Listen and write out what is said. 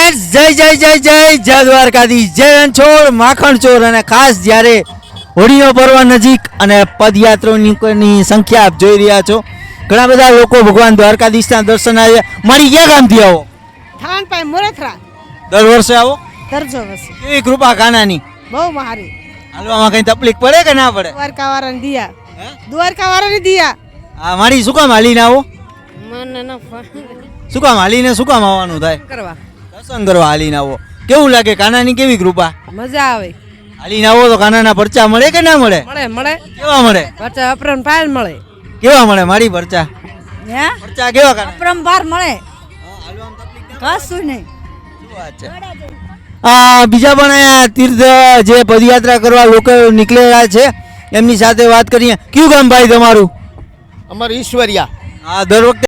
Friends જય જય જય જય જય દ્વારકાધીશ, જય રણછોડ માખણ ચોર. અને ખાસ જ્યારે હોળીનો પર્વ નજીક અને પદયાત્રીઓની સંખ્યા આપ જોઈ રહ્યા છો, ઘણા બધા લોકો ભગવાન દ્વારકાધીશના દર્શન આવે. મારી ક્યાં ગામથી આવો? થાન પાય મોરથરા દર વર્ષે આવો? દરજો વસે કેવી કૃપા કાનાની. બહુ મારી હાલવામાં કઈ તકલીફ પડે કે ના પડે? દ્વારકા વાળાને દિયા દ્વારકા વાળાને દિયા હા, મારી શું કામ હાલીને આવો? મને ન શું કામ હાલીને શું કામ આવવાનું થાય? કરવા દર્શન કરવા હાલીને આવો. કેવું લાગે કાનાની કેવી કૃપા? મજા આવે. હાલીને આવો તો કાનાના પરચા મળે કે ના મળે? મળે મળે કેવા મળે? વચ્ચે અપરન પાયલ મળે. કેવા મળે મારી પરચા? હે પરચા કેવા કાના? અપરંપાર મળે. કશું નહીં. શું વાત છે? બીજા પણ અહીંયા તીર્થ જે પદયાત્રા કરવા લોકો નીકળેલા છે એમની સાથે વાત કરીએ. કયું ગામ ભાઈ તમારું? અમારું ઈશ્વરિયા. હા, દર વખતે